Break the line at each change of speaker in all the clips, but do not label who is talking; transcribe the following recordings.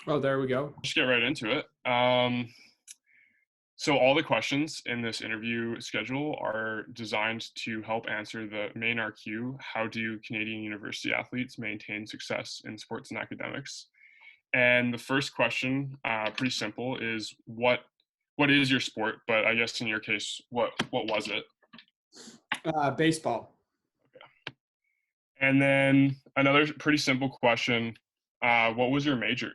Oh, there we go.
Just get right into it. So all the questions in this interview schedule are designed to help answer the main RQ: how do Canadian university athletes maintain success in sports and academics? And the first question, pretty simple, is what is your sport? But I guess in your case, what was it?
Baseball.
And then another pretty simple question, what was your major?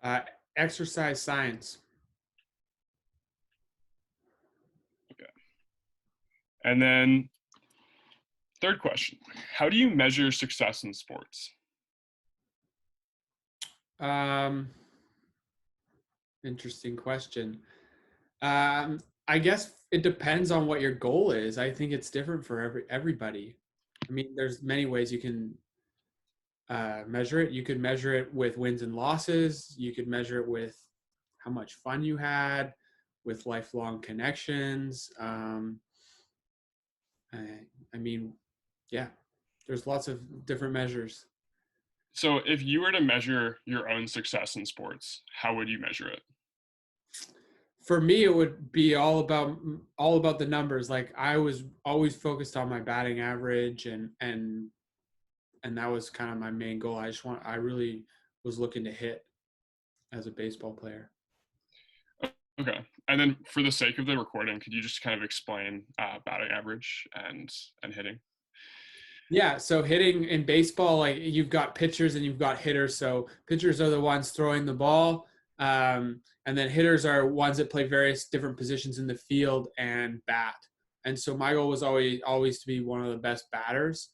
Uh, Exercise science.
Okay. And then third question, how do you measure success in sports?
Um, Interesting question. Um, I guess it depends on what your goal is. I think it's different for everybody. I mean, there's many ways you can measure it. You could measure it with wins and losses. You could measure it with how much fun you had, with lifelong connections. I mean, yeah, there's lots of different measures.
So if you were to measure your own success in sports, how would you measure it?
For me, it would be all about the numbers. Like I was always focused on my batting average, and that was kind of my main goal. I really was looking to hit as a baseball player.
Okay. And then for the sake of the recording, could you just kind of explain batting average and hitting?
Yeah, so hitting in baseball, like you've got pitchers and you've got hitters. So pitchers are the ones throwing the ball, and then hitters are ones that play various different positions in the field and bat. And so my goal was always to be one of the best batters.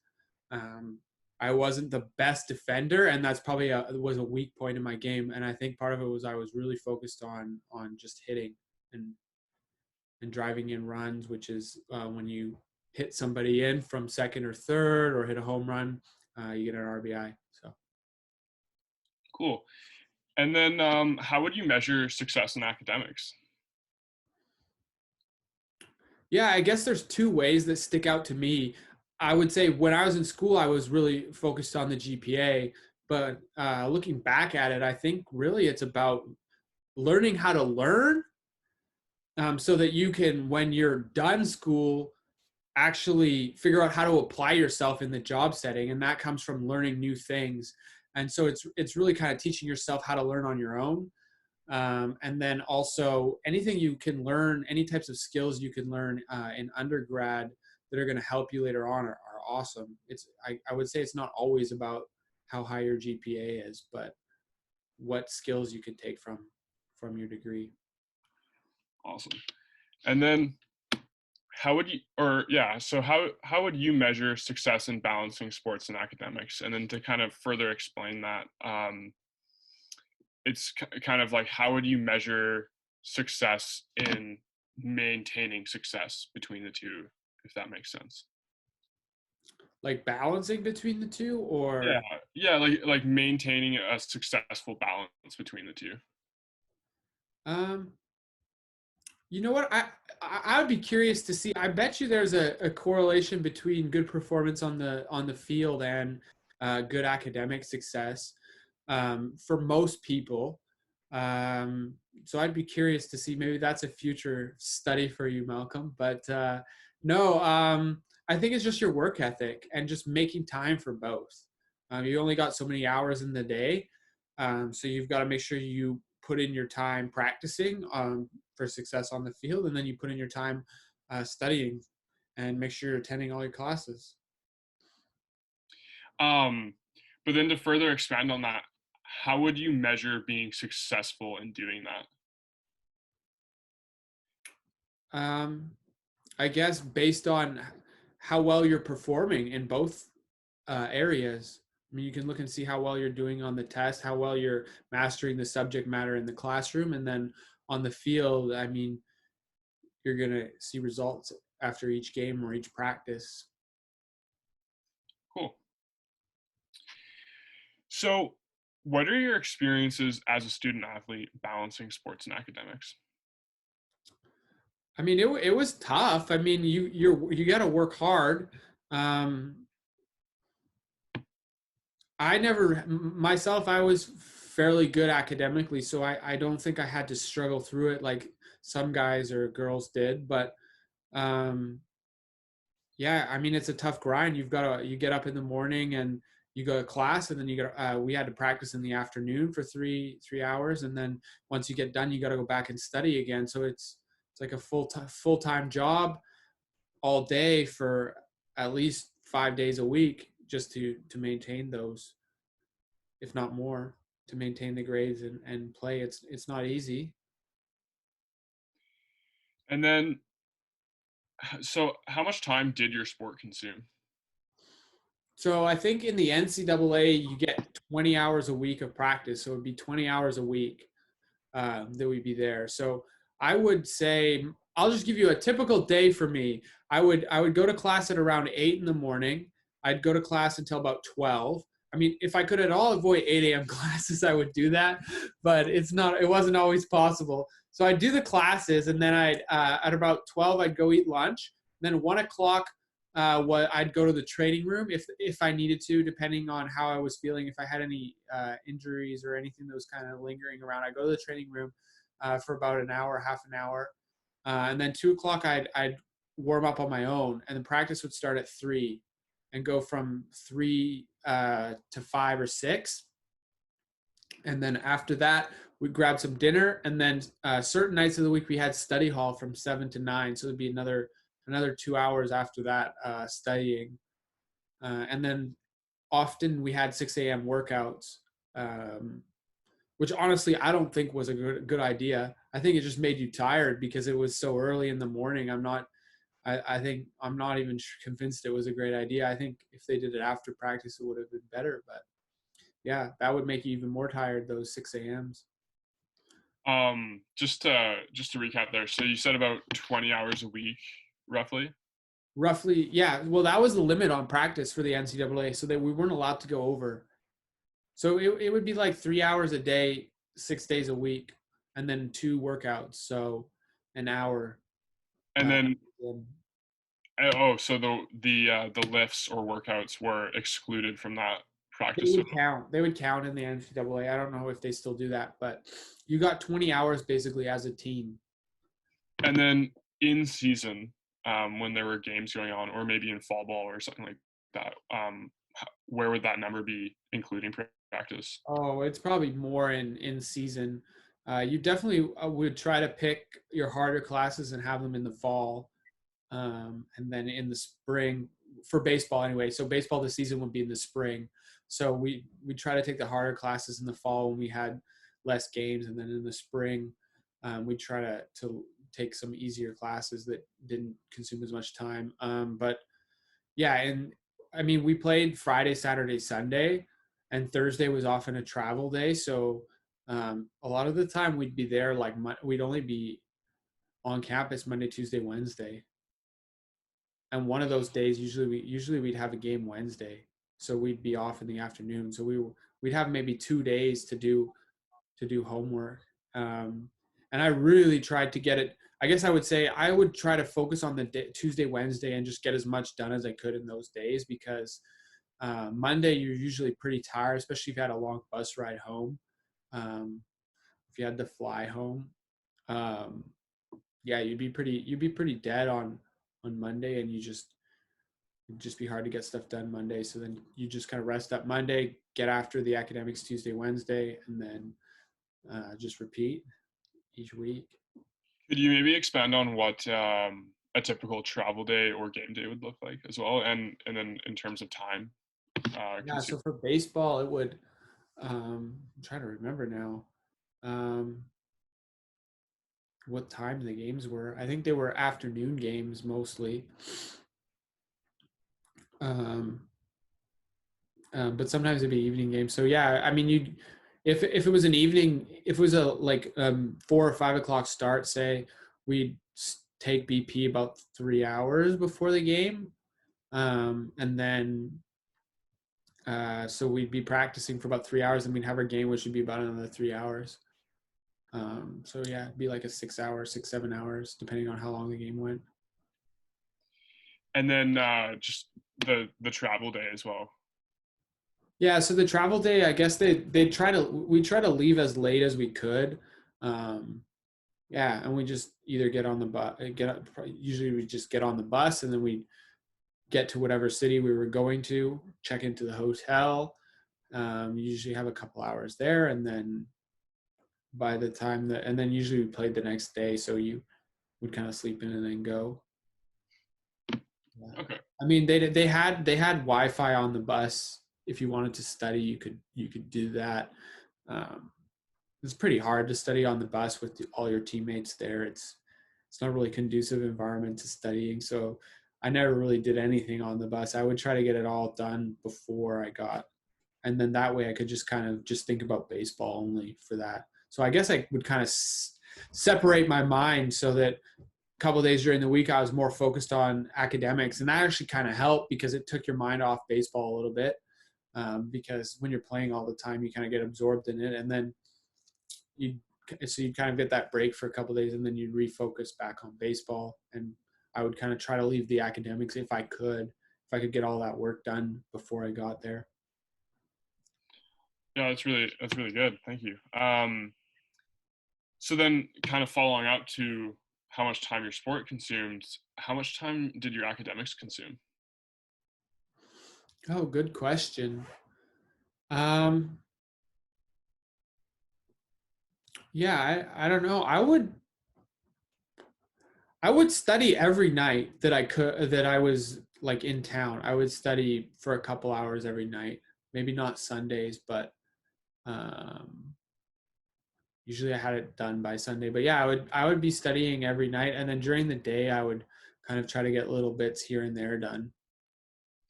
Um, I wasn't the best defender, and that's probably was a weak point in my game. And I think part of it was I was really focused on just hitting and and driving in runs, which is when you hit somebody in from second or third or hit a home run, you get an RBI. So,
Cool. And then how would you measure success in academics?
yeah, I guess there's two ways that stick out to me. I would say when I was in school, I was really focused on the GPA. But looking back at it, I think really it's about learning how to learn so that you can, when you're done school, actually figure out how to apply yourself in the job setting, and that comes from learning new things. And so it's really kind of teaching yourself how to learn on your own, and then also anything you can learn, any types of skills you can learn in undergrad that are going to help you later on are awesome. I would say it's not always about how high your GPA is, but what skills you can take from your degree.
Awesome. And then how would you, or yeah, so how would you measure success in balancing sports and academics? And then to kind of further explain that, it's kind of like how would you measure success in maintaining success between the two, if that makes sense?
Like balancing between the two,
Yeah,
or
yeah, like maintaining a successful balance between the two.
um you know what? I would be curious to see. I bet you there's a correlation between good performance on the field and good academic success for most people. So I'd be curious to see. Maybe that's a future study for you, Malcolm. But no, I think it's just your work ethic and just making time for both. You only got so many hours in the day, so you've got to make sure you put in your time practicing for success on the field, and then you put in your time studying and make sure you're attending all your classes.
Um, but then to further expand on that, how would you measure being successful in doing that?
Um, I guess based on how well you're performing in both areas. I mean, you can look and see how well you're doing on the test, how well you're mastering the subject matter in the classroom, and then on the field, I mean, you're going to see results after each game or each practice.
Cool. So, what are your experiences as a student athlete balancing sports and academics?
I mean, it was tough. I mean, you got to work hard. Um, I never myself. I was fairly good academically, so I don't think I had to struggle through it like some guys or girls did. But um, yeah, I mean, it's a tough grind. You get up in the morning and you go to class, and then we had to practice in the afternoon for three hours, and then once you get done, you got to go back and study again. So it's like a full time job all day for at least 5 days a week just to maintain those, if not more, to maintain the grades and play. It's not easy.
And then, so how much time did your sport consume?
So I think in the NCAA you get 20 hours a week of practice, so it'd be 20 hours a week that we'd be there. So I would say I'll just give you a typical day for me. I would go to class at around 8 in the morning. I'd go to class until about 12. I mean, if I could at all avoid 8 a.m. classes, I would do that, but it wasn't always possible. So I'd do the classes, and then at about 12 I'd go eat lunch. Then 1 o'clock, I'd go to the training room if I needed to, depending on how I was feeling. If I had any injuries or anything that was kind of lingering around, I'd go to the training room for about an hour, half an hour, and then 2 o'clock I'd warm up on my own, and the practice would start at 3, and go from 3 to 5 or 6, and then after that we'd grab some dinner, and then certain nights of the week we had study hall from 7 to 9, so it'd be another 2 hours after that studying, and then often we had 6 a.m. workouts, um, which honestly I don't think was a good idea. I think it just made you tired because it was so early in the morning. I think I'm not even convinced it was a great idea. I think if they did it after practice, it would have been better. But yeah, that would make you even more tired, those 6 a.m.s.
Just to recap there. So you said about 20 hours a week, roughly.
Roughly, yeah. Well, that was the limit on practice for the NCAA, so that we weren't allowed to go over. So it would be like 3 hours a day, 6 days a week, and then two workouts. So an hour.
And
Uh,
then,
and
oh, so the lifts or workouts were excluded from that
they
practice. So,
would count. They would count in the NCAA. I don't know if they still do that, but you got 20 hours basically as a team.
and then in season, when there were games going on, or maybe in fall ball or something like that, where would that number be, including practice?
Oh, it's probably more in season. You definitely would try to pick your harder classes and have them in the fall, and then in the spring for baseball anyway. So baseball this season would be in the spring. So we try to take the harder classes in the fall when we had less games, and then in the spring we try to take some easier classes that didn't consume as much time. But yeah, and I mean we played Friday, Saturday, Sunday, and Thursday was often a travel day. So a lot of the time we'd be there like we'd only be on campus Monday, Tuesday, Wednesday, and one of those days usually we'd have a game Wednesday, so we'd be off in the afternoon. So we'd have maybe 2 days to do homework, and I really tried to get it. I guess I would say I would try to focus on the Tuesday, Wednesday, and just get as much done as I could in those days because Monday you're usually pretty tired, especially if you had a long bus ride home. Um, if you had to fly home, um, yeah, you'd be pretty dead on Monday, and it'd just be hard to get stuff done Monday. So then you just kind of rest up Monday, get after the academics Tuesday, Wednesday, and then just repeat each week.
Could you maybe expand on what a typical travel day or game day would look like as well, and then in terms of time
Yeah.
consumed?
So for baseball, it would. I'm trying to remember now. Um, what time the games were? I think they were afternoon games mostly. Um, but sometimes it'd be evening games. So yeah, I mean, if it was an evening, if it was a like 4 or 5 o'clock start, say we'd take BP about 3 hours before the game, and then so we'd be practicing for about 3 hours, and we'd have our game, which would be about another 3 hours. So yeah, it'd be like a 6 hours, 6 7 hours, depending on how long the game went.
And then just the travel day as well.
Yeah, so the travel day, I guess we try to leave as late as we could. Um, yeah, and we just either get on the bus, usually we just get on the bus and then we get to whatever city we were going to, check into the hotel. Usually have a couple hours there, and then by the time that, and then usually we played the next day, so you would kind of sleep in and then go. Yeah.
Okay.
I mean, they had Wi-Fi on the bus. If you wanted to study, you could do that. Um, it's pretty hard to study on the bus with all your teammates there. It's not really conducive environment to studying. So I never really did anything on the bus. I would try to get it all done before I got, and then that way I could just kind of just think about baseball only for that. So I guess I would kind of separate my mind so that a couple of days during the week I was more focused on academics, and that actually kind of helped because it took your mind off baseball a little bit. Because when you're playing all the time, you kind of get absorbed in it, and then you so you kind of get that break for a couple of days, and then you refocus back on baseball. And I would kind of try to leave the academics if I could get all that work done before I got there.
Yeah, that's really good. Thank you. So then, kind of following up to how much time your sport consumed, how much time did your academics consume?
Oh, good question. Um, yeah, I don't know. I would study every night that I could that I was like in town. I would study for a couple hours every night. Maybe not Sundays, but um, usually I had it done by Sunday. But yeah, I would be studying every night, and then during the day I would kind of try to get little bits here and there done.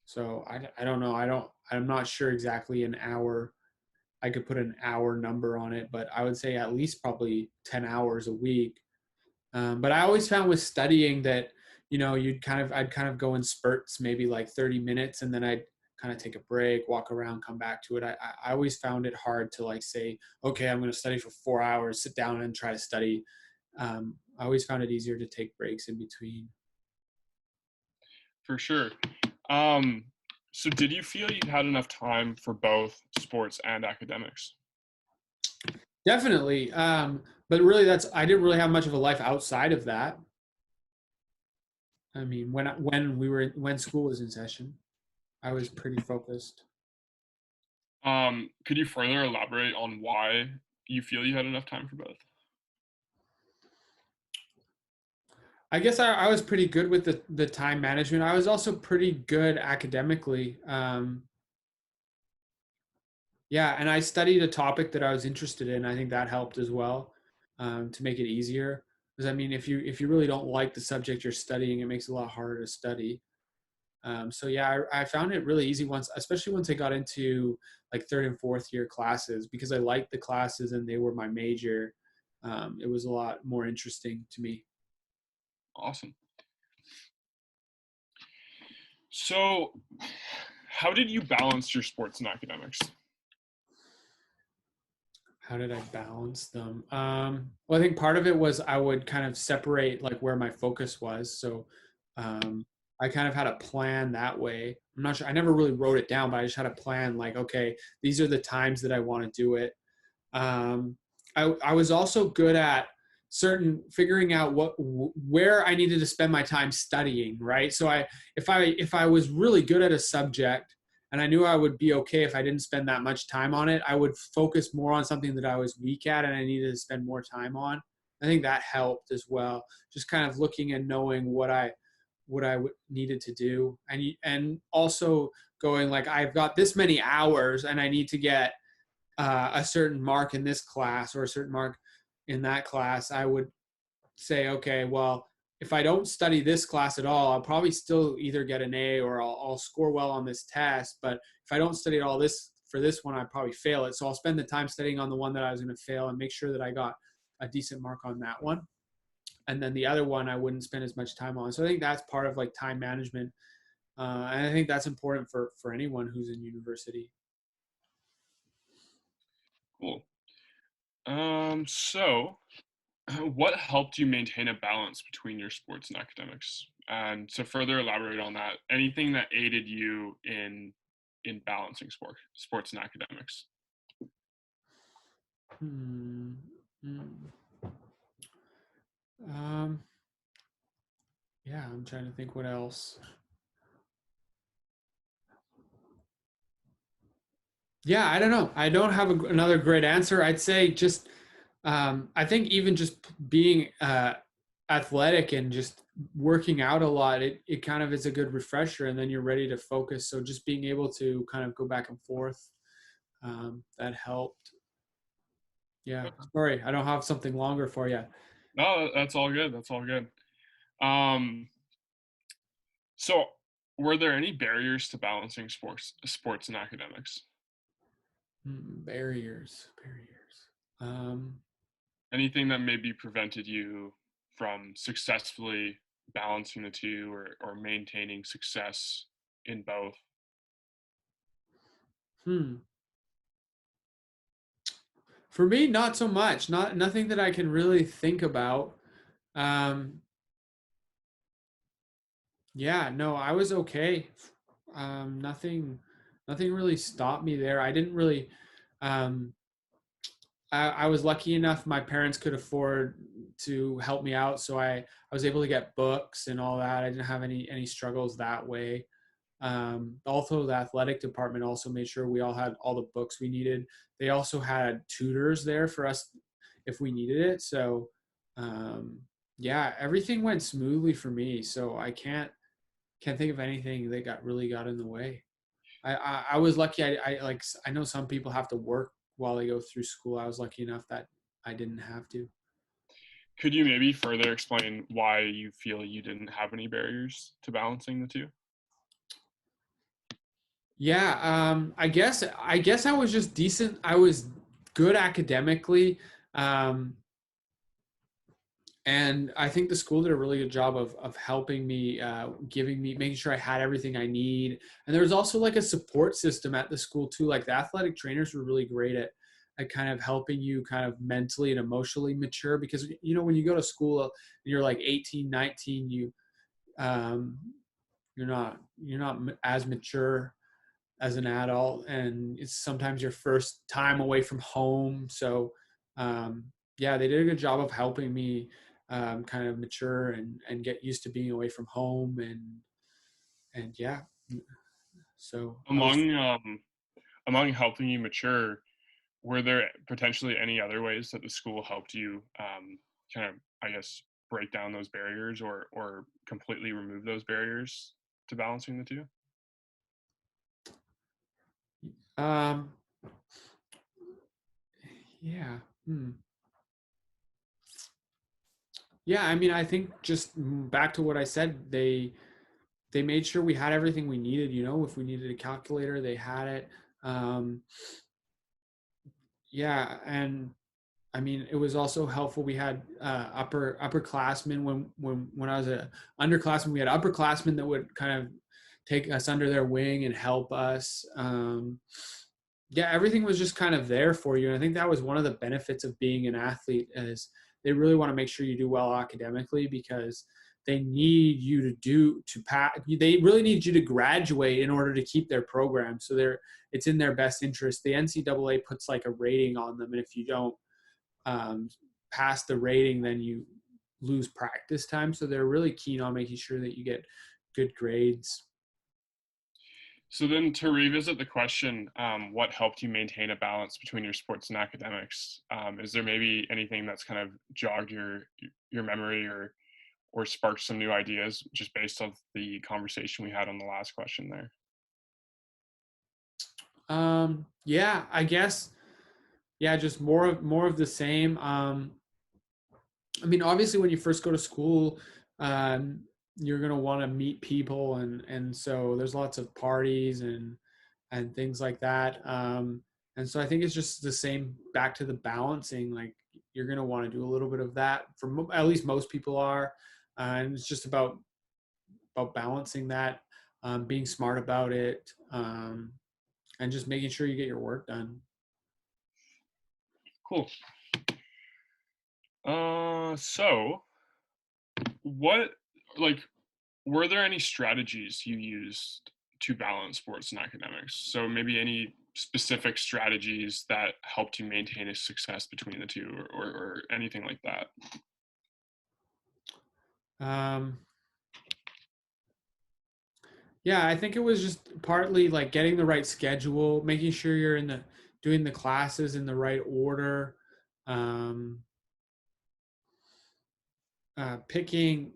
So I don't know. I'm not sure exactly an hour. I could put an hour number on it, but I would say at least probably 10 hours a week. But I always found with studying that, I'd kind of go in spurts, maybe like 30 minutes, and then I'd kind of take a break, walk around, come back to it. I always found it hard to like say, okay, I'm going to study for 4 hours, sit down and try to study. I always found it easier to take breaks in between.
For sure. Um, so did you feel you had enough time for both sports and academics?
Definitely. But really, I didn't really have much of a life outside of that. I mean, when school was in session, I was pretty focused.
Could you further elaborate on why you feel you had enough time for both?
I guess I was pretty good with the time management. I was also pretty good academically. Yeah, and I studied a topic that I was interested in. I think that helped as well, to make it easier. Because I mean, if you really don't like the subject you're studying, it makes it a lot harder to study. So yeah, I found it really easy once, especially once I got into like third and fourth year classes, because I liked the classes and they were my major. It was a lot more interesting to me.
Awesome. So, how did you balance your sports and academics?
How did I balance them? Well, I think part of it was I would kind of separate like where my focus was. So um, I kind of had a plan that way. I'm not sure. I never really wrote it down, but I just had a plan like, okay, these are the times that I want to do it. Um, I was also good at certain figuring out where I needed to spend my time studying, right? So if I was really good at a subject and I knew I would be okay if I didn't spend that much time on it, I would focus more on something that I was weak at and I needed to spend more time on. I think that helped as well. Just kind of looking and knowing what I needed to do, and also going like I've got this many hours and I need to get a certain mark in this class or a certain mark in that class. I would say, okay, well, if I don't study this class at all, I'll probably still either get an A or I'll score well on this test. But if I don't study all this for this one, I probably fail it. So I'll spend the time studying on the one that I was going to fail and make sure that I got a decent mark on that one. And then the other one I wouldn't spend as much time on. So I think that's part of like time management. And I think that's important for anyone who's in university.
Cool. So what helped you maintain a balance between your sports and academics? And to further elaborate on that, anything that aided you in in balancing sports and academics?
Hmm. Um, yeah, I'm trying to think what else. Yeah, I don't know. I don't have another great answer. I'd say just, I think even just being athletic and just working out a lot, it kind of is a good refresher, and then you're ready to focus. So just being able to kind of go back and forth, that helped. Yeah. Sorry, I don't have something longer for you.
No, that's all good. That's all good. Um, so were there any barriers to balancing sports and academics?
Barriers. Um,
Anything that maybe prevented you from successfully balancing the two, or maintaining success in both?
hmm. For me, not so much. Nothing that I can really think about. Um, yeah, no, I was okay. Nothing really stopped me there. I didn't really. Um, I was lucky enough; my parents could afford to help me out, so I was able to get books and all that. I didn't have any struggles that way. Also, the athletic department also made sure we all had all the books we needed. They also had tutors there for us if we needed it. So, um, yeah, everything went smoothly for me. So I can't think of anything that got in the way. I was lucky. I know some people have to work while they go through school. I was lucky enough that I didn't have to.
Could you maybe further explain why you feel you didn't have any barriers to balancing the two?
Yeah, I guess I was just decent. I was good academically. Um, and I think the school did a really good job of helping me, giving me, making sure I had everything I need. And there was also like a support system at the school too. Like the athletic trainers were really great at kind of helping you kind of mentally and emotionally mature, because when you go to school and you're like 18, 19, um, you're not as mature as an adult, and it's sometimes your first time away from home. So um, yeah, they did a good job of helping me kind of mature and get used to being away from home, and yeah, so I was.
Among helping you mature, were there potentially any other ways that the school helped you, kind of, I guess, break down those barriers, or completely remove those barriers to balancing the two?
um yeah. Yeah, I mean, I think just back to what I said, they made sure we had everything we needed. If we needed a calculator, they had it. um yeah, and I mean, it was also helpful. We had upperclassmen when I was a underclassman. We had upperclassmen that would kind of take us under their wing and help us. Yeah, everything was just kind of there for you, and I think that was one of the benefits of being an athlete, is they really want to make sure you do well academically, because they need you to pass. They really need you to graduate in order to keep their program. So it's in their best interest. The NCAA puts like a rating on them, and if you don't um, pass the rating, then you lose practice time. So they're really keen on making sure that you get good grades.
So then, to revisit the question, what helped you maintain a balance between your sports and academics? Is there maybe anything that's kind of jogged your memory, or sparked some new ideas just based off the conversation we had on the last question there?
Yeah, I guess. Yeah, just more of the same. I mean, obviously, when you first go to school, um, you're gonna want to meet people, and so there's lots of parties and things like that. And so I think it's just the same back to the balancing. Like you're gonna want to do a little bit of that. At least most people are, and it's just about balancing that, being smart about it, and just making sure you get your work done.
Cool. So what, like, were there any strategies you used to balance sports and academics. So maybe any specific strategies that helped you maintain a success between the two, or anything like that.
Um, yeah, I think it was just partly like getting the right schedule, making sure you're in the doing the classes in the right order, um, picking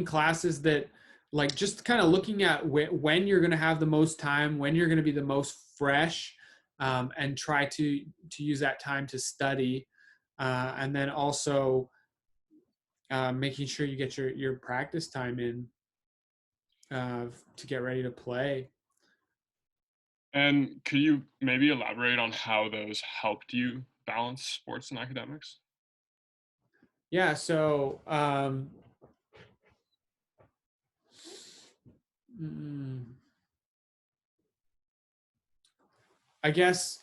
classes that like just kind of looking at when you're going to have the most time, when you're going to be the most fresh, and try to use that time to study, and then also making sure you get your practice time in to get ready to play.
And could you maybe elaborate on how those helped you balance sports and academics?
Yeah, so mm, I guess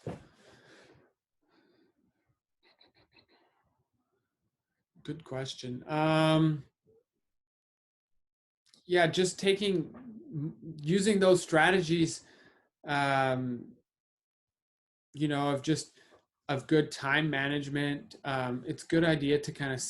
good question. Yeah, just using those strategies, um, of just of good time management. It's a good idea to kind of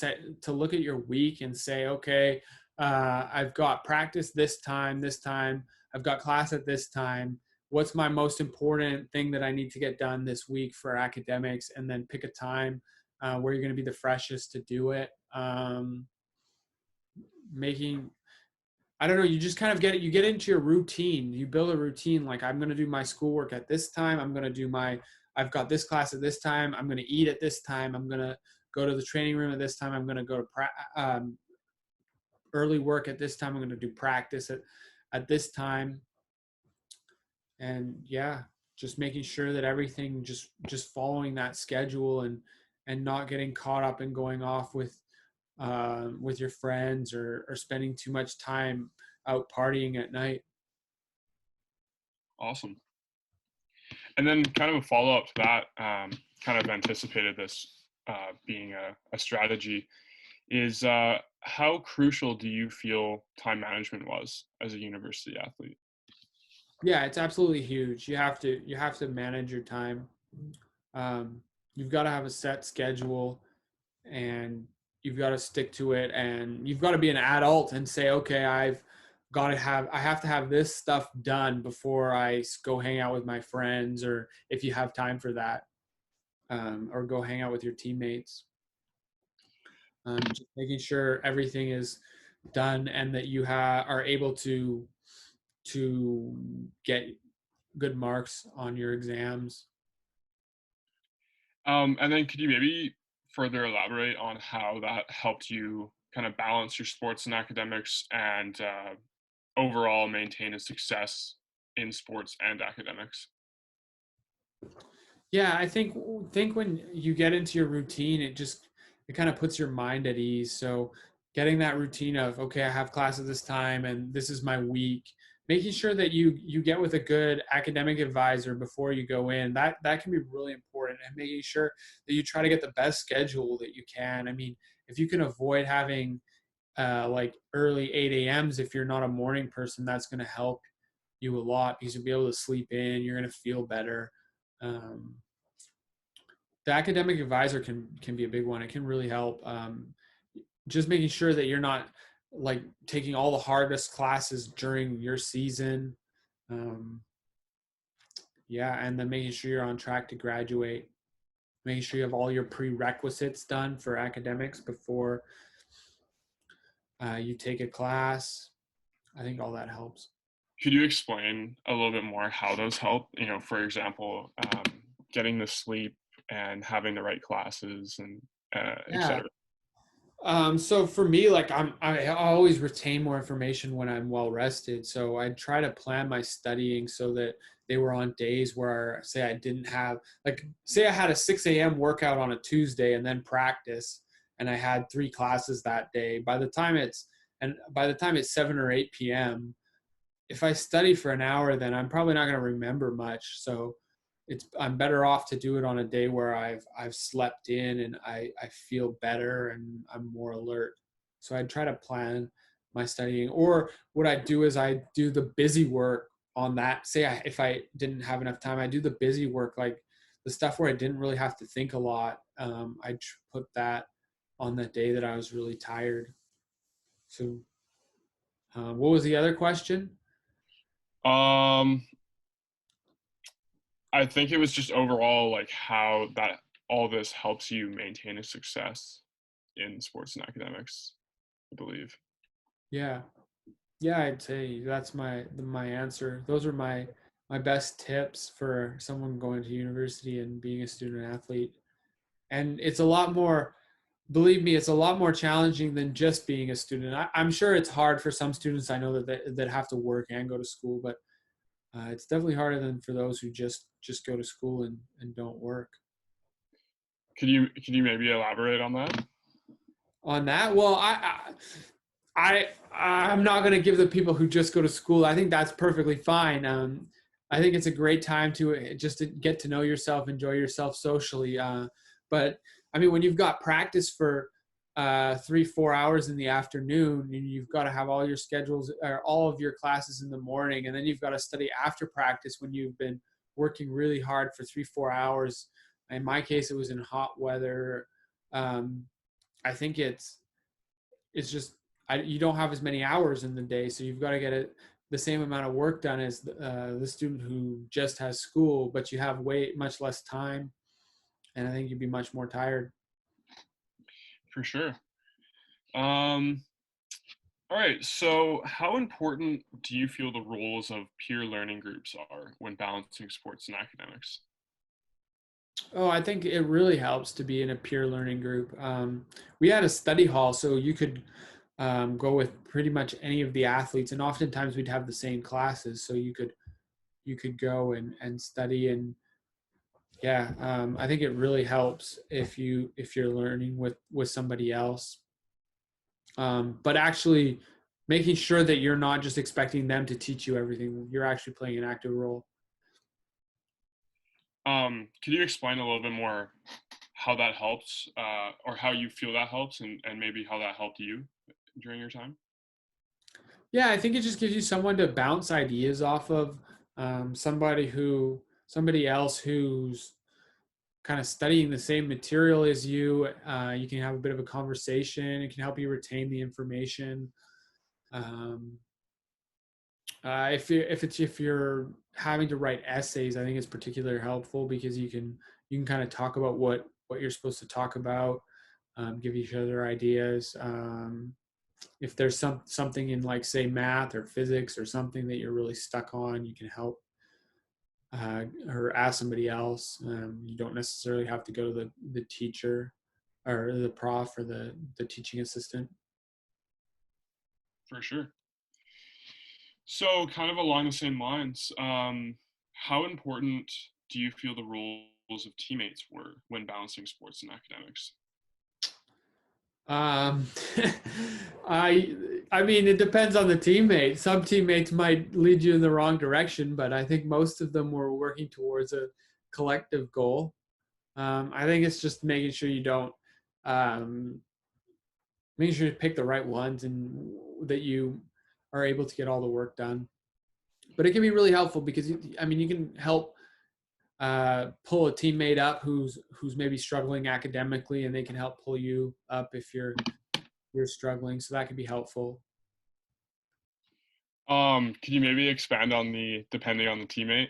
to look at your week and say, okay, I've got practice this time, this time. I've got class at this time. What's my most important thing that I need to get done this week for academics? And then pick a time where you're going to be the freshest to do it. Making I don't know, you just kind of you get into your routine. You build a routine like I'm going to do my schoolwork at this time. I've got this class at this time. I'm going to eat at this time. I'm going to go to the training room at this time. I'm going to go to early work at this time. I'm going to do practice at this time. And yeah, just making sure that everything just following that schedule and not getting caught up in going off with your friends or spending too much time out partying at night.
Awesome. And then kind of a follow-up to that, kind of anticipated this being a strategy, is how crucial do you feel time management was as a university athlete?
Yeah, it's absolutely huge. You have to manage your time. Um, you've got to have a set schedule, and you've got to stick to it. And you've got to be an adult and say, okay, I have to have this stuff done before I go hang out with my friends, or if you have time for that, or go hang out with your teammates. Just making sure everything is done and that you are able to get good marks on your exams.
And then could you maybe further elaborate on how that helped you kind of balance your sports and academics, and overall maintain a success in sports and academics?
Yeah, I think when you get into your routine, it kind of puts your mind at ease. So getting that routine of, okay, I have class at this time and this is my week, making sure that you get with a good academic advisor before you go in, that can be really important, and making sure that you try to get the best schedule that you can. I mean, if you can avoid having like early 8 a.m.s, if you're not a morning person, that's going to help you a lot because you'll be able to sleep in, you're going to feel better. um, the academic advisor can be a big one. It can really help. Just making sure that you're not like taking all the hardest classes during your season. Um, yeah, and then making sure you're on track to graduate. Making sure you have all your prerequisites done for academics before you take a class. I think all that helps.
Could you explain a little bit more how those help? For example, getting the sleep and having the right classes, and et
Yeah.
cetera.
So for me, like I always retain more information when I'm well rested. So I try to plan my studying so that they were on days where, say, I didn't have, like, say I had a 6 a.m. workout on a Tuesday and then practice, and I had three classes that day. By the time it's 7 or 8 p.m., if I study for an hour, then I'm probably not going to remember much. So I'm better off to do it on a day where I've slept in and I feel better and I'm more alert. So I try to plan my studying. Or what I do is I do the busy work on that. If I didn't have enough time, I do the busy work, like the stuff where I didn't really have to think a lot. I put that on the day that I was really tired. So, what was the other question?
Um, I think it was just overall like how that all this helps you maintain a success in sports and academics, I believe.
Yeah, yeah, I'd say that's my answer. Those are my best tips for someone going to university and being a student athlete. And it's a lot more, believe me, it's a lot more challenging than just being a student. I'm sure it's hard for some students I know that have to work and go to school, but it's definitely harder than for those who just go to school and don't work.
Could you maybe elaborate on that?
On that, well, I'm not going to give the people who just go to school. I think that's perfectly fine. I think it's a great time to just to get to know yourself, enjoy yourself socially. But I mean, when you've got practice for 3-4 hours in the afternoon, and you've got to have all your schedules or all of your classes in the morning, and then you've got to study after practice when you've been working really hard for 3-4 hours. In my case, it was in hot weather. Um, I think it's just you don't have as many hours in the day, so you've got to get the same amount of work done as the student who just has school, but you have way much less time, and I think you'd be much more tired.
For sure. Um, all right. So, how important do you feel the roles of peer learning groups are when balancing sports and academics?
Oh, I think it really helps to be in a peer learning group. We had a study hall, so you could go with pretty much any of the athletes, and oftentimes we'd have the same classes, so you could go and study. And yeah, I think it really helps if you're learning with somebody else, but actually making sure that you're not just expecting them to teach you everything. You're actually playing an active role.
Could you explain a little bit more how that helps, or how you feel that helps, and maybe how that helped you during your time?
Yeah, I think it just gives you someone to bounce ideas off of, somebody else who's kind of studying the same material as you. You can have a bit of a conversation. It can help you retain the information. Um, if you're having to write essays, I think it's particularly helpful because you can kind of talk about what you're supposed to talk about, give each other ideas. If there's something in, like, say, math or physics or something that you're really stuck on, you can help or ask somebody else. You don't necessarily have to go to the teacher or the prof or the teaching assistant.
For sure. So, kind of along the same lines, how important do you feel the roles of teammates were when balancing sports and academics?
Um, I I mean, it depends on the teammate. Some teammates might lead you in the wrong direction, but I think most of them were working towards a collective goal. I think it's just making sure you don't, um, making sure you pick the right ones and that you are able to get all the work done. But it can be really helpful because I mean, you can help pull a teammate up who's maybe struggling academically, and they can help pull you up if you're struggling. So that can be helpful.
Could you maybe expand on the depending on the teammate?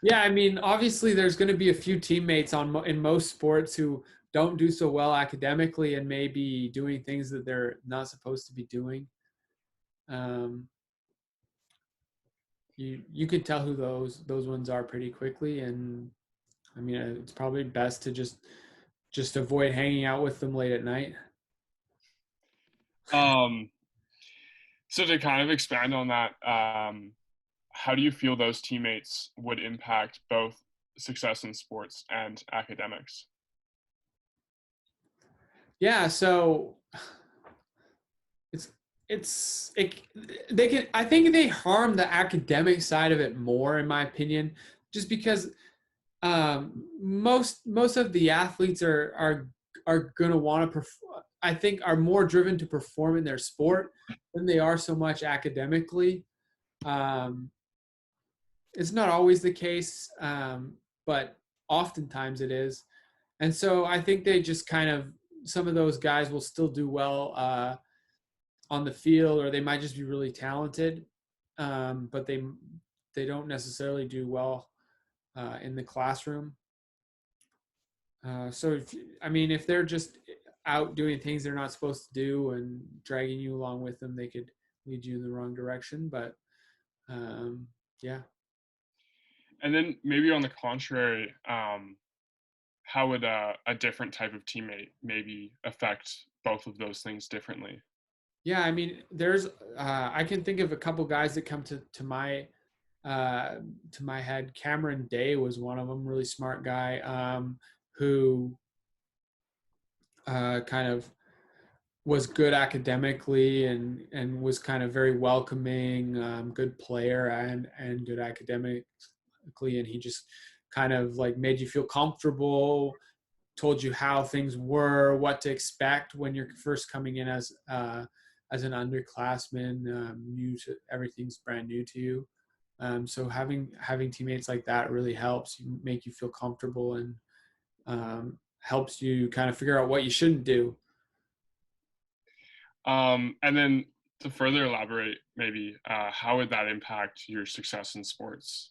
Yeah, I mean, obviously, there's going to be a few teammates in most sports who don't do so well academically and may be doing things that they're not supposed to be doing. Um, you could tell who those ones are pretty quickly, and I mean, it's probably best to just avoid hanging out with them late at night.
Um, so to kind of expand on that, how do you feel those teammates would impact both success in sports and academics?
Yeah, so it's it they can I think they harm the academic side of it more, in my opinion, just because most of the athletes are going to want to perform. I think are more driven to perform in their sport than they are so much academically. Um, It's not always the case, but oftentimes it is. And so I think they just kind of, some of those guys will still do well on the field, or they might just be really talented, but they don't necessarily do well in the classroom. So I mean, if they're just out doing things they're not supposed to do and dragging you along with them, they could lead you in the wrong direction. But um, yeah.
And then maybe on the contrary, how would a different type of teammate maybe affect both of those things differently?
Yeah, I mean, there's I can think of a couple guys that come uh, to my head. Cameron Day was one of them, really smart guy, who kind of was good academically and was kind of very welcoming, good player and good academically, and he just kind of like made you feel comfortable, told you how things were, what to expect when you're first coming in as an underclassman, new to everything's brand new to you. So having teammates like that really helps you, make you feel comfortable, and helps you kind of figure out what you shouldn't do.
And then to further elaborate, maybe how would that impact your success in sports?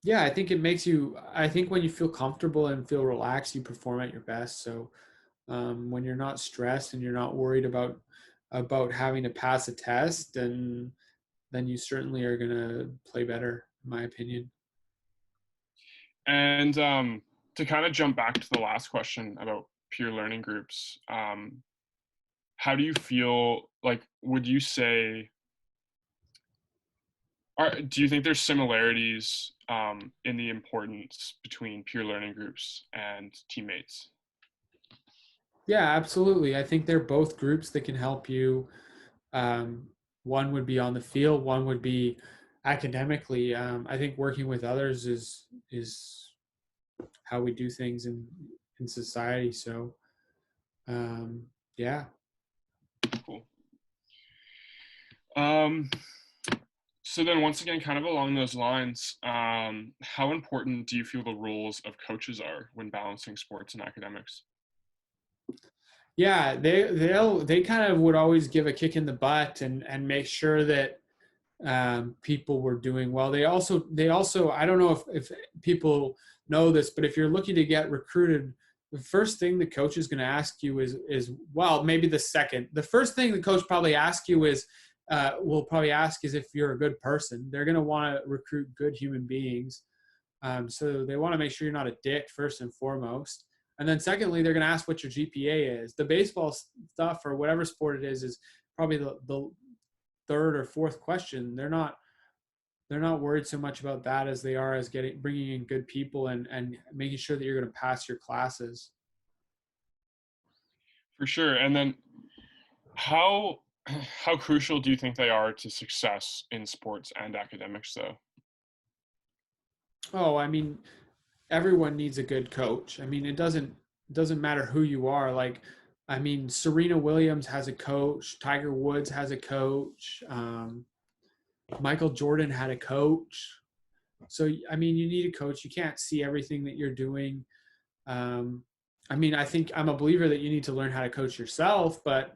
Yeah, I think it makes you. I think when you feel comfortable and feel relaxed, you perform at your best. So when you're not stressed and you're not worried about having to pass a test, then you certainly are going to play better, in my opinion.
And to kind of jump back to the last question about peer learning groups, how do you feel like, would you say, do you think there's similarities in the importance between peer learning groups and teammates?
Yeah, absolutely. I think they're both groups that can help you. Um, one would be on the field, one would be academically. I think working with others is how we do things in society. So um, yeah.
Cool. Um, so then once again, kind of along those lines, how important do you feel the roles of coaches are when balancing sports and academics?
Yeah, they kind of would always give a kick in the butt and make sure that people were doing well. They also I don't know if people know this, but if you're looking to get recruited, the first thing the coach is going to ask you is well, maybe the second. The first thing the coach probably ask you is will probably ask is if you're a good person. They're going to want to recruit good human beings. So they want to make sure you're not a dick first and foremost. And then secondly, they're going to ask what your GPA is. The baseball stuff or whatever sport it is probably the third or fourth question. They're not worried so much about that as they are as bringing in good people and making sure that you're going to pass your classes.
For sure. And then how how crucial do you think they are to success in sports and academics though?
Oh, I mean, everyone needs a good coach. I mean, it doesn't matter who you are. Like, I mean, Serena Williams has a coach. Tiger Woods has a coach. Michael Jordan had a coach. So, I mean, you need a coach. You can't see everything that you're doing. Um, I mean, I think I'm a believer that you need to learn how to coach yourself, but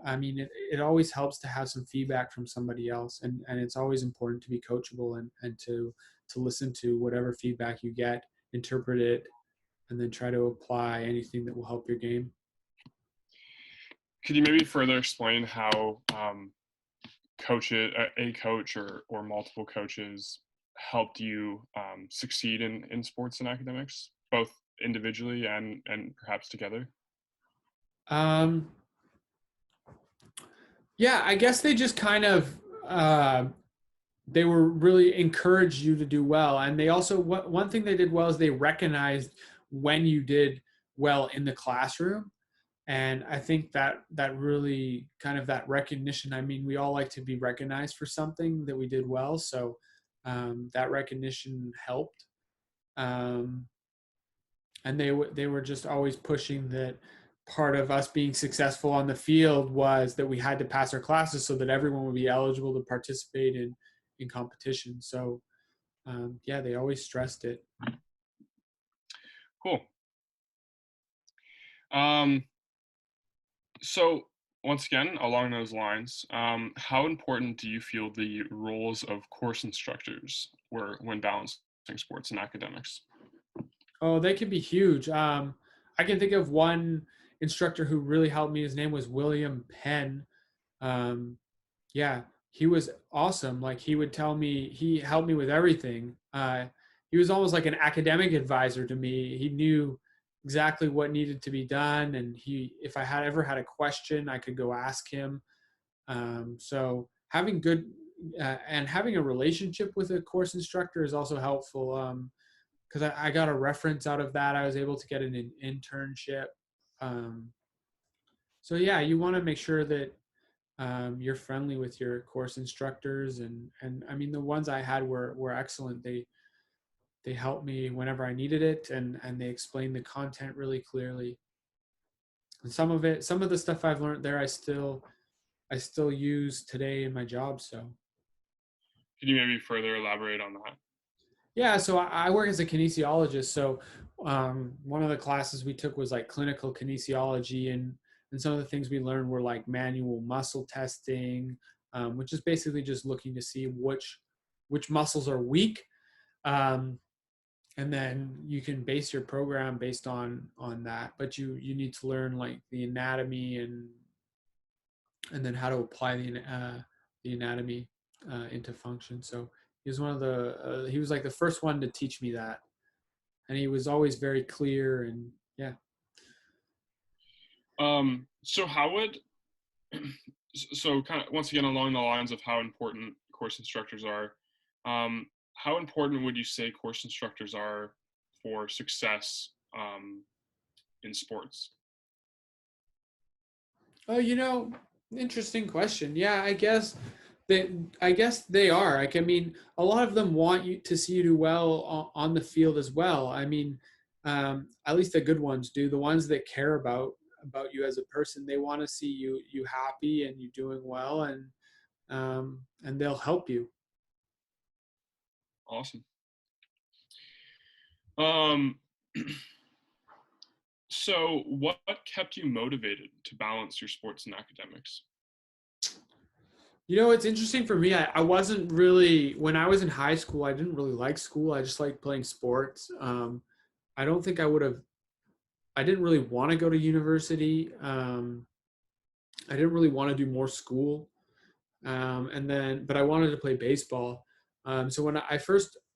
I mean, it always helps to have some feedback from somebody else, and it's always important to be coachable and to listen to whatever feedback you get, interpret it, and then try to apply anything that will help your game.
Could you maybe further explain how a coach or multiple coaches helped you succeed in sports and academics, both individually and perhaps together?
Um, yeah, I guess they just kind of they were really encouraged you to do well, and they also one thing they did well is they recognized when you did well in the classroom. And I think that really kind of that recognition. I mean, we all like to be recognized for something that we did well, so that recognition helped. Um, and they were just always pushing that part of us being successful on the field was that we had to pass our classes so that everyone would be eligible to participate in competition. So Yeah, they always stressed it.
Cool. Um, so once again, along those lines, how important do you feel the roles of course instructors were when balancing sports and academics?
Oh, they can be huge. I can think of one instructor who really helped me. His name was William Penn. Um, yeah, he was awesome. Like he would tell me, he helped me with everything. He was almost like an academic advisor to me. He knew exactly what needed to be done, and if I had ever had a question, I could go ask him. So having good and having a relationship with a course instructor is also helpful. Because I got a reference out of that. I was able to get an internship. Um, so yeah, you want to make sure that you're friendly with your course instructors, and I mean the ones I had were excellent. They helped me whenever I needed it, and they explained the content really clearly. And some of the stuff I've learned there, I still use today in my job. So
Can you maybe further elaborate on that?
yeah, so I work as a kinesiologist. So one of the classes we took was like clinical kinesiology, and some of the things we learned were like manual muscle testing, which is basically just looking to see which muscles are weak, um, and then you can base your program based on that. But you need to learn like the anatomy and then how to apply the anatomy into function. So he was one of he was like the first one to teach me that, and he was always very clear and yeah.
So how would so kind of once again along the lines of how important course instructors are, how important would you say course instructors are for success in sports?
Oh, interesting question. Yeah, they I guess they are. Like, I mean, a lot of them want you to see you do well on the field as well. I mean, at least the good ones do. The ones that care about you as a person, they want to see you happy and you doing well, and they'll help you.
Awesome. Um, so what kept you motivated to balance your sports and academics?
It's interesting for me. I wasn't really when I was in high school. I didn't really like school. I just liked playing sports. I don't think I would have. I didn't really want to go to university. I didn't really want to do more school. But I wanted to play baseball. So when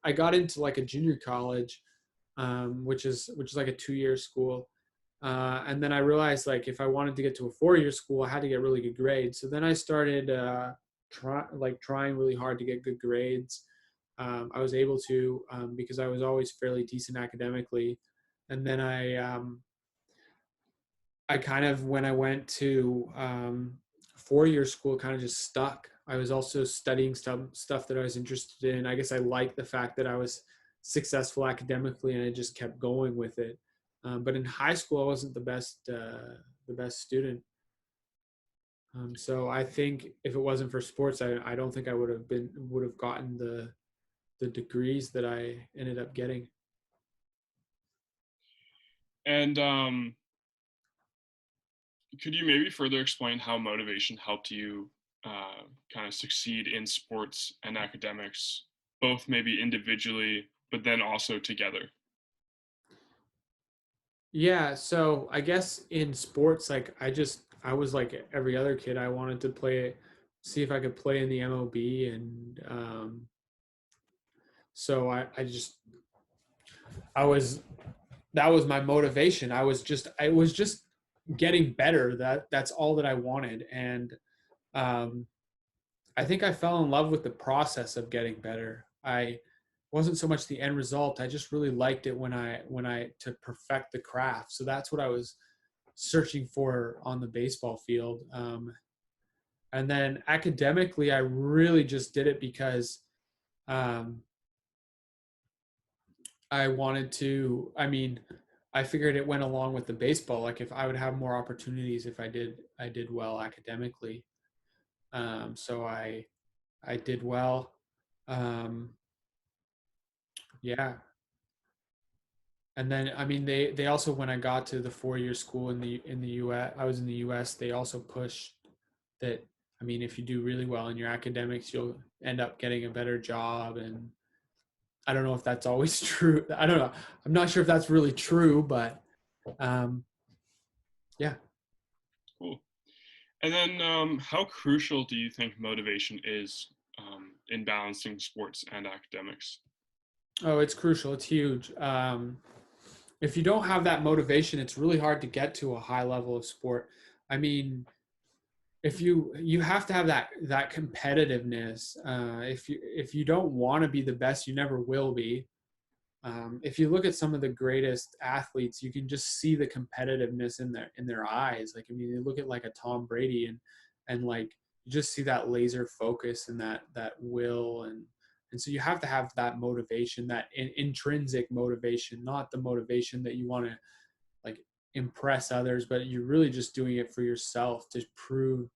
I got into like a junior college, which is like a 2 year school. And then I realized like if I wanted to get to a 4 year school, I had to get really good grades. So then I started trying really hard to get good grades. I was able to because I was always fairly decent academically. And then I kind of when I went to 4 year school, kind of just stuck. I was also studying stuff that I was interested in. I guess I liked the fact that I was successful academically, and I just kept going with it. But in high school, I wasn't the best student. So I think if it wasn't for sports, I don't think I would have gotten the degrees that I ended up getting.
And could you maybe further explain how motivation helped you kind of succeed in sports and academics, both maybe individually, but then also together?
Yeah, so I guess in sports, like I was like every other kid. I wanted to see if I could play in the MLB, and so I just I was that was my motivation. I was just getting better. That's all that I wanted, and um, I think I fell in love with the process of getting better. I wasn't so much the end result. I just really liked it when I to perfect the craft. So that's what I was searching for on the baseball field. And then academically, I really just did it because um, I wanted to. I mean, I figured it went along with the baseball. Like if I would have more opportunities if I did well academically. So I did well. Um, Yeah. And then I mean they also, when I got to the 4-year school in the US, I was in the US, they also pushed that, I mean, if you do really well in your academics, you'll end up getting a better job. And I don't know if that's always true. I don't know. I'm not sure if that's really true, but um, yeah.
Cool. And then, how crucial do you think motivation is in balancing sports and academics?
Oh, it's crucial. It's huge. If you don't have that motivation, it's really hard to get to a high level of sport. I mean, if you have to have that competitiveness. If you don't want to be the best, you never will be. If you look at some of the greatest athletes, you can just see the competitiveness in their eyes. Like, I mean, you look at like a Tom Brady, and like you just see that laser focus and that will, and so you have to have that motivation, that intrinsic motivation, not the motivation that you want to like impress others, but you're really just doing it for yourself to prove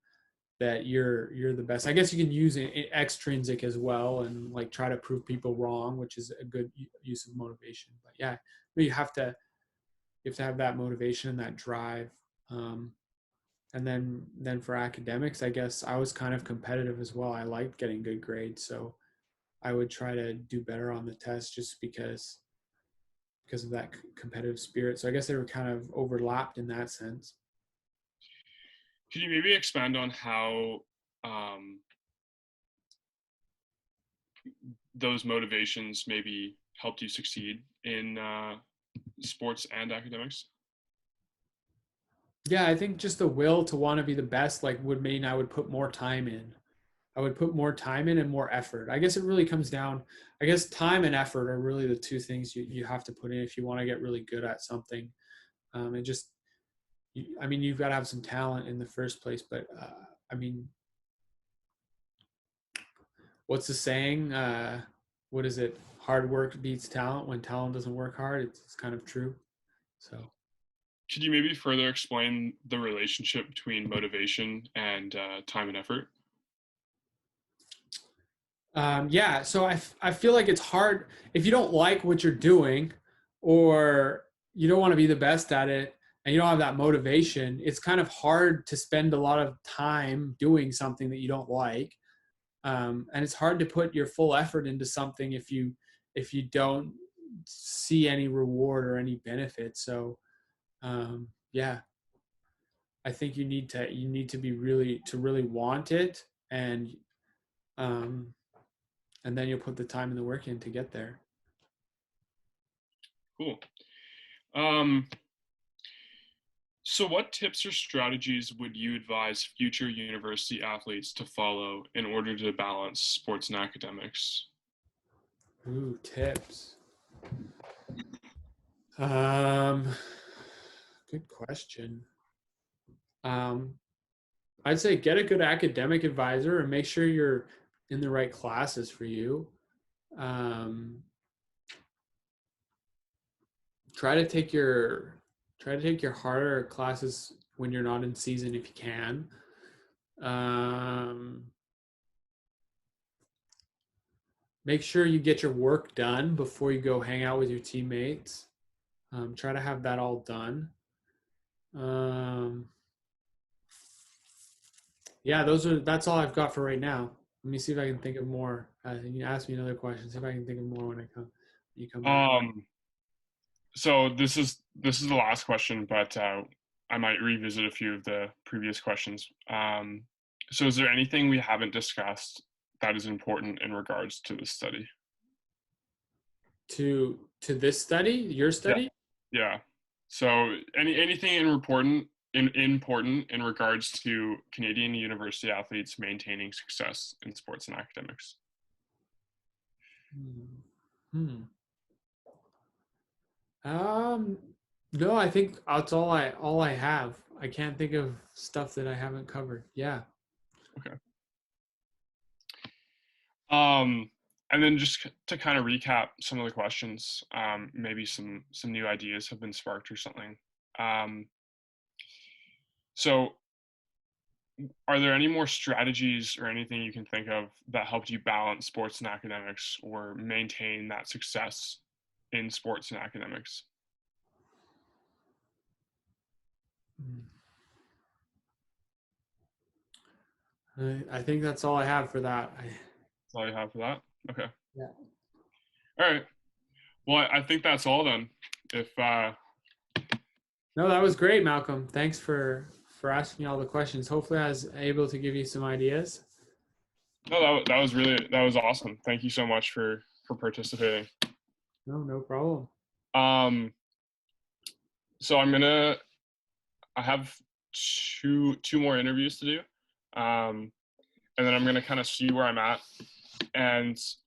that you're the best. I guess you can use extrinsic as well, and like try to prove people wrong, which is a good use of motivation. But yeah, you have to have that motivation and that drive. Um, and then for academics, I guess I was kind of competitive as well. I liked getting good grades, so I would try to do better on the test just because of that competitive spirit. So I guess they were kind of overlapped in that sense.
Could you maybe expand on how um, those motivations maybe helped you succeed in sports and academics?
Yeah, I think just the will to want to be the best like would mean I would put more time in. I would put more time in and more effort. I guess it really comes down, I guess time and effort are really the two things you have to put in if you want to get really good at something. And just, I mean, you've got to have some talent in the first place, but I mean, what's the saying? What is it? Hard work beats talent. When talent doesn't work hard, it's kind of true. So,
Could you maybe further explain the relationship between motivation and time and effort?
yeah, so I feel like it's hard if you don't like what you're doing, or you don't want to be the best at it, and you don't have that motivation. It's kind of hard to spend a lot of time doing something that you don't like, and it's hard to put your full effort into something if you don't see any reward or any benefit. So yeah, I think you need to be really want it, um, and then you'll put the time and the work in to get there.
Cool. Um, so, what tips or strategies would you advise future university athletes to follow in order to balance sports and academics?
Ooh, tips. Um, Good question. Um, I'd say get a good academic advisor and make sure you're in the right classes for you. Um, try to take your harder classes when you're not in season if you can. Um, Make sure you get your work done before you go hang out with your teammates. Try to have that all done. Um, yeah, that's all I've got for right now. Let me see if I can think of more. You can ask me another question. See if I can think of more when you come back.
Um, so this is the last question, but I might revisit a few of the previous questions. So, is there anything we haven't discussed that is important in regards to this study?
To this study, your
Yeah.
study.
Yeah. So, anything important in regards to Canadian university athletes maintaining success in sports and academics?
Hmm. Hmm. Um. No, I think that's all I have. I can't think of stuff that I haven't covered. Yeah.
Okay. Um, and then just to kind of recap some of the questions, maybe some new ideas have been sparked or something. Um, so are there any more strategies or anything you can think of that helped you balance sports and academics or maintain that success in sports and academics?
I think that's all I have for that.
That's all you have for that? Okay.
Yeah.
All right. Well, I think that's all then. If
No, that was great, Malcolm. Thanks for asking all the questions. Hopefully, I was able to give you some ideas.
no, that was awesome. Thank you so much for participating.
No, no problem.
Um, so I have two more interviews to do, and then I'm gonna kind of see where I'm at. And